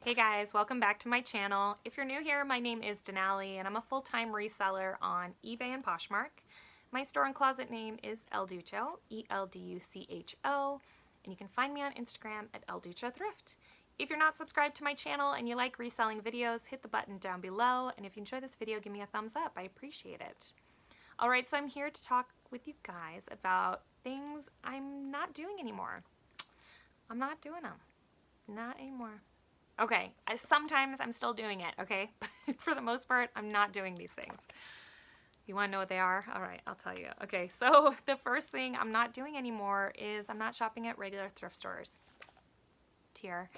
Hey guys, welcome back to my channel. If you're new here, my name is Denali and I'm a full-time reseller on eBay and Poshmark. My store and closet name is DUCHO, E-L-D-U-C-H-O, and you can find me on Instagram at DUCHO Thrift. If you're not subscribed to my channel and you like reselling videos, hit the button down below, and if you enjoy this video, give me a thumbs up. I appreciate it. Alright, so I'm here to talk with you guys about things I'm not doing anymore. I'm not doing them. Not anymore. Okay, sometimes I'm still doing it, okay? But for the most part, I'm not doing these things. You want to know what they are? All right, I'll tell you. Okay, so the first thing I'm not doing anymore is I'm not shopping at regular thrift stores. Tier.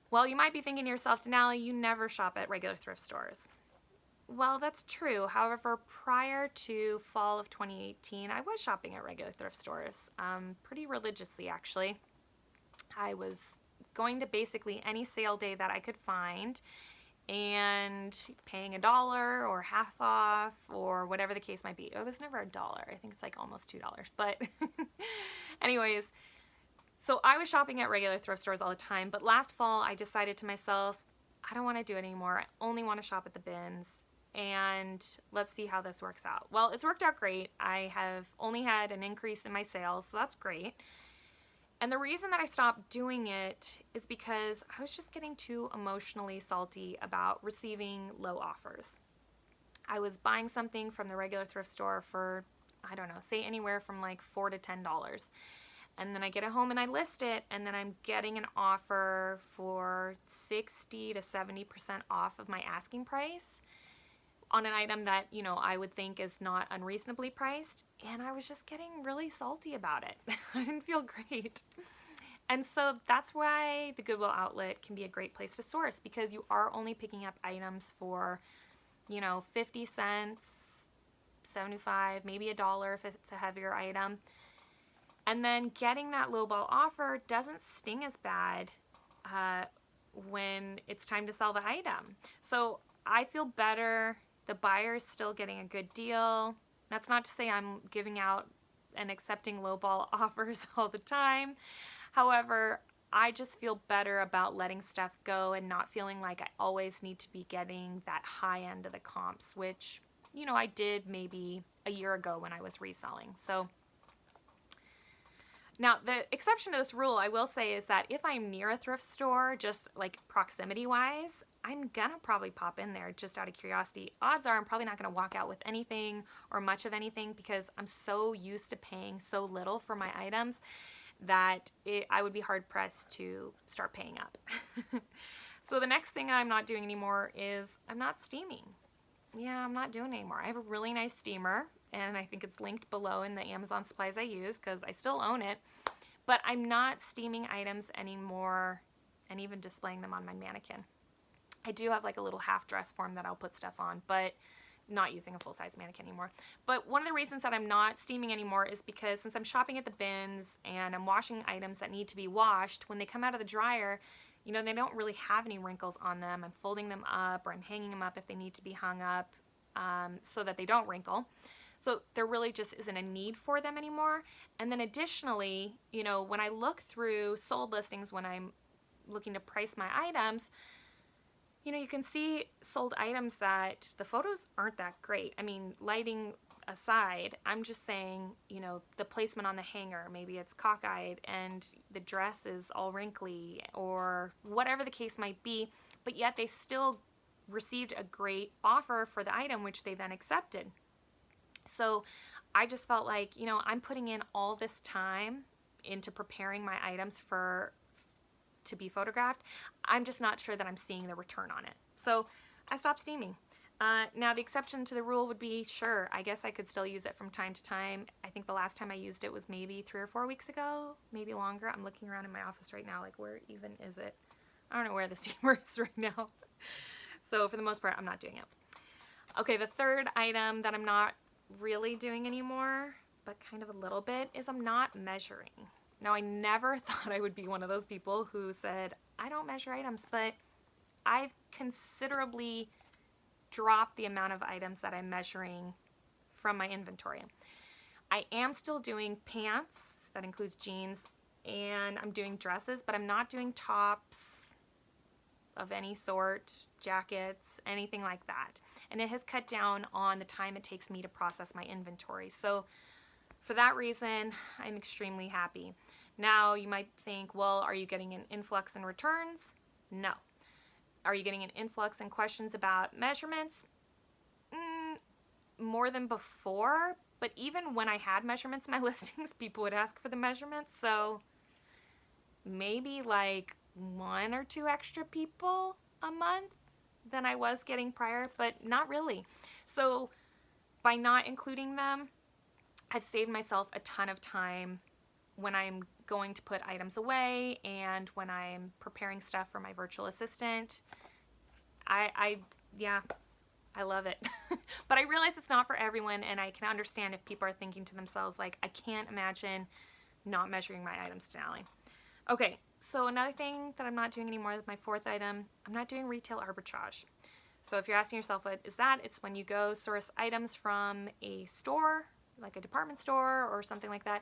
Well, you might be thinking to yourself, Denali, you never shop at regular thrift stores. Well, that's true. However, prior to fall of 2018, I was shopping at regular thrift stores, pretty religiously actually. I was going to basically any sale day that I could find and paying $1 or half off or whatever the case might be. It was never $1. I think it's like almost $2. But anyways, so I was shopping at regular thrift stores all the time. But last fall, I decided to myself, I don't want to do it anymore. I only want to shop at the bins. And let's see how this works out. Well, it's worked out great. I have only had an increase in my sales, so that's great. And the reason that I stopped doing it is because I was just getting too emotionally salty about receiving low offers. I was buying something from the regular thrift store for, I don't know, say anywhere from like $4 to $10. And then I get it home and I list it, and then I'm getting an offer for 60 to 70% off of my asking price on an item that, you know, I would think is not unreasonably priced, and I was just getting really salty about it. I didn't feel great. And so that's why the Goodwill outlet can be a great place to source, because you are only picking up items for, you know, 50 cents, 75, maybe $1 if it's a heavier item. And then getting that lowball offer doesn't sting as bad when it's time to sell the item. So I feel better. The buyer's still getting a good deal. That's not to say I'm giving out and accepting lowball offers all the time. However, I just feel better about letting stuff go and not feeling like I always need to be getting that high end of the comps, which, you know, I did maybe a year ago when I was reselling. So now, the exception to this rule, I will say, is that if I'm near a thrift store, just like proximity-wise, I'm gonna probably pop in there just out of curiosity. Odds are I'm probably not gonna walk out with anything or much of anything, because I'm so used to paying so little for my items that I would be hard-pressed to start paying up. So the next thing I'm not doing anymore is I'm not steaming. Yeah, I'm not doing it anymore. I have a really nice steamer, and I think it's linked below in the Amazon supplies I use because I still own it. But I'm not steaming items anymore and even displaying them on my mannequin. I do have like a little half dress form that I'll put stuff on, but not using a full-size mannequin anymore. But one of the reasons that I'm not steaming anymore is because since I'm shopping at the bins and I'm washing items that need to be washed, when they come out of the dryer, you know, they don't really have any wrinkles on them. I'm folding them up, or I'm hanging them up if they need to be hung up so that they don't wrinkle. So there really just isn't a need for them anymore. And then additionally, you know, when I look through sold listings when I'm looking to price my items, you know, you can see sold items that the photos aren't that great. I mean, lighting aside, I'm just saying, you know, the placement on the hanger, maybe it's cockeyed and the dress is all wrinkly or whatever the case might be, but yet they still received a great offer for the item, which they then accepted. So I just felt like, you know, I'm putting in all this time into preparing my items to be photographed. I'm just not sure that I'm seeing the return on it. So I stopped steaming. Now the exception to the rule would be, sure, I guess I could still use it from time to time. I think the last time I used it was maybe 3 or 4 weeks ago, maybe longer. I'm looking around in my office right now, like where even is it? I don't know where the steamer is right now. So for the most part, I'm not doing it. Okay, the third item that I'm not really doing anymore, but kind of a little bit, is I'm not measuring. Now, I never thought I would be one of those people who said, I don't measure items, but I've considerably dropped the amount of items that I'm measuring from my inventory. I am still doing pants, that includes jeans, and I'm doing dresses, but I'm not doing tops, of any sort, jackets, anything like that. And it has cut down on the time it takes me to process my inventory. So for that reason, I'm extremely happy. Now you might think, well, are you getting an influx in returns? No. Are you getting an influx in questions about measurements? More than before, but even when I had measurements in my listings, people would ask for the measurements. So maybe like 1 or 2 extra people a month than I was getting prior, but not really. So by not including them, I've saved myself a ton of time when I'm going to put items away and when I'm preparing stuff for my virtual assistant. I love it. But I realize it's not for everyone, and I can understand if people are thinking to themselves, like, I can't imagine not measuring my items Denali. Okay, so another thing that I'm not doing anymore with my 4th item, I'm not doing retail arbitrage. So if you're asking yourself what is that, it's when you go source items from a store, like a department store or something like that,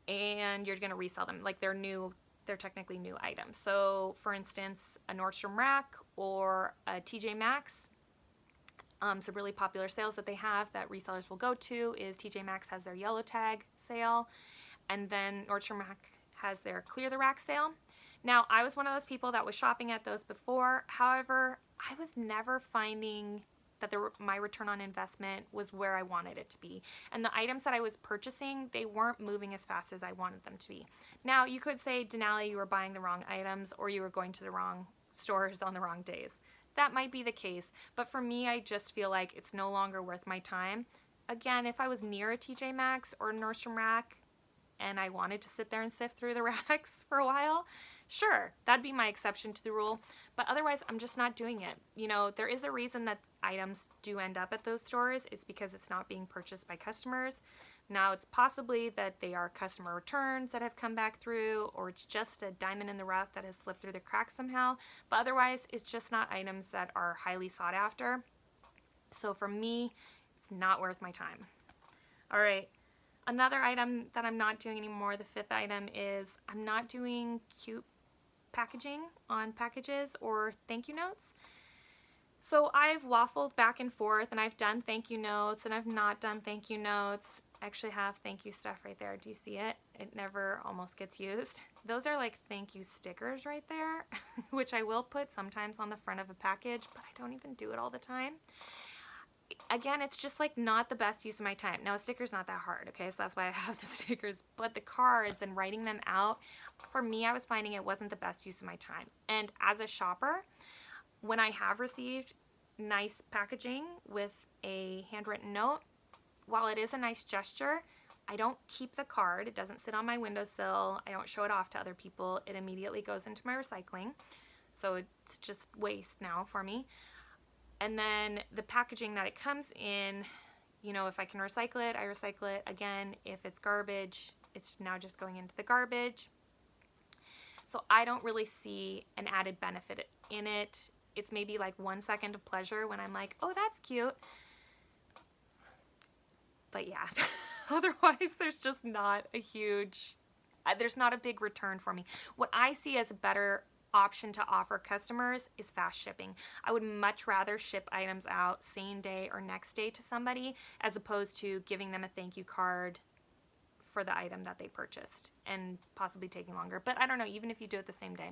and you're going to resell them. Like they're technically new items. So for instance, a Nordstrom Rack or a TJ Maxx. Some really popular sales that they have that resellers will go to is TJ Maxx has their yellow tag sale, and then Nordstrom Rack has their clear the rack sale. Now, I was one of those people that was shopping at those before. However, I was never finding that my return on investment was where I wanted it to be. And the items that I was purchasing, they weren't moving as fast as I wanted them to be. Now, you could say, Denali, you were buying the wrong items or you were going to the wrong stores on the wrong days. That might be the case, but for me, I just feel like it's no longer worth my time. Again, if I was near a TJ Maxx or a Nordstrom Rack and I wanted to sit there and sift through the racks for a while, sure, that'd be my exception to the rule, but otherwise, I'm just not doing it. You know, there is a reason that items do end up at those stores. It's because it's not being purchased by customers. Now, it's possibly that they are customer returns that have come back through, or it's just a diamond in the rough that has slipped through the cracks somehow, but otherwise, it's just not items that are highly sought after. So for me, it's not worth my time. All right, another item that I'm not doing anymore, the 5th item, is I'm not doing cute packaging on packages or thank you notes. So I've waffled back and forth, and I've done thank you notes and I've not done thank you notes. I actually have thank you stuff right there. Do you see it? It never almost gets used. Those are like thank you stickers right there, which I will put sometimes on the front of a package, but I don't even do it all the time. Again, it's just like not the best use of my time. Now, a sticker's not that hard, okay? So that's why I have the stickers. But the cards and writing them out, for me, I was finding it wasn't the best use of my time. And as a shopper, when I have received nice packaging with a handwritten note, while it is a nice gesture, I don't keep the card. It doesn't sit on my windowsill. I don't show it off to other people. It immediately goes into my recycling. So it's just waste now for me. And then the packaging that it comes in, you know, if I can recycle it, I recycle it. Again, if it's garbage, it's now just going into the garbage. So I don't really see an added benefit in it. It's maybe like 1 second of pleasure when I'm like, oh, that's cute. But yeah, otherwise there's just not a huge, there's not a big return for me. What I see as a better option to offer customers is fast shipping. I would much rather ship items out same day or next day to somebody as opposed to giving them a thank you card for the item that they purchased and possibly taking longer. But I don't know, even if you do it the same day.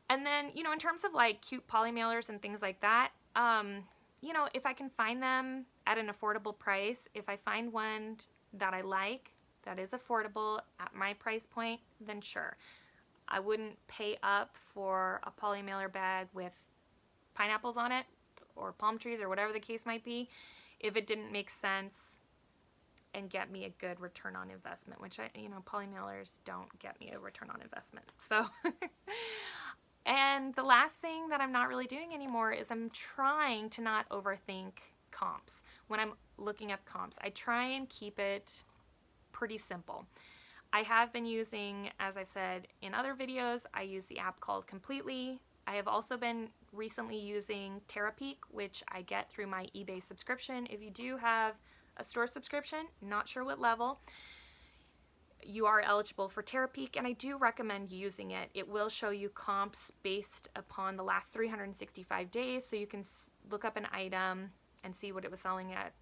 And then, you know, in terms of like cute poly mailers and things like that, you know, if I can find them at an affordable price, if I find one that I like, that is affordable at my price point, then sure. I wouldn't pay up for a poly mailer bag with pineapples on it or palm trees or whatever the case might be if it didn't make sense and get me a good return on investment, which poly mailers don't get me a return on investment. So, and the last thing that I'm not really doing anymore is I'm trying to not overthink comps. When I'm looking up comps, I try and keep it pretty simple. I have been using, as I've said in other videos, I use the app called Completely. I have also been recently using Terapeak, which I get through my eBay subscription. If you do have a store subscription, not sure what level, you are eligible for Terapeak, and I do recommend using it. It will show you comps based upon the last 365 days, so you can look up an item and see what it was selling at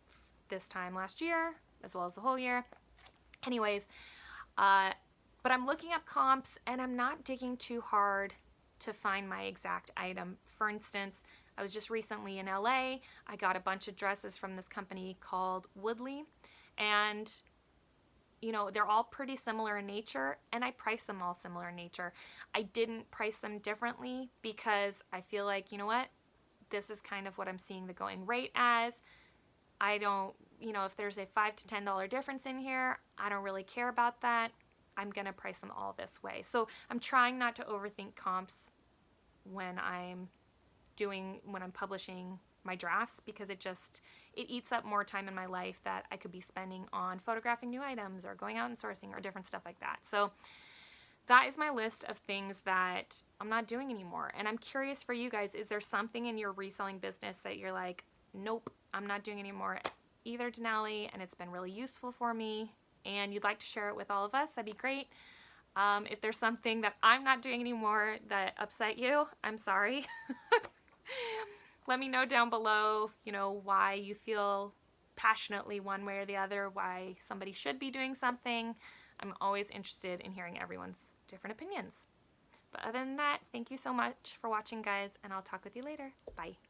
this time last year, as well as the whole year. Anyways, but I'm looking up comps, and I'm not digging too hard to find my exact item. For instance, I was just recently in LA. I got a bunch of dresses from this company called Woodley, and you know, they're all pretty similar in nature, and I price them all similar in nature. I didn't price them differently because I feel like, you know what, this is kind of what I'm seeing the going rate as. I don't, you know, if there's a $5 to $10 difference in here, I don't really care about that. I'm gonna price them all this way. So I'm trying not to overthink comps when I'm publishing my drafts, because it eats up more time in my life that I could be spending on photographing new items or going out and sourcing or different stuff like that. So that is my list of things that I'm not doing anymore. And I'm curious for you guys, is there something in your reselling business that you're like, nope, I'm not doing anymore either, Denali, and it's been really useful for me, and you'd like to share it with all of us? That'd be great. If there's something that I'm not doing anymore that upset you, I'm sorry. Let me know down below, you know, why you feel passionately one way or the other, why somebody should be doing something. I'm always interested in hearing everyone's different opinions. But other than that, thank you so much for watching, guys, and I'll talk with you later. Bye.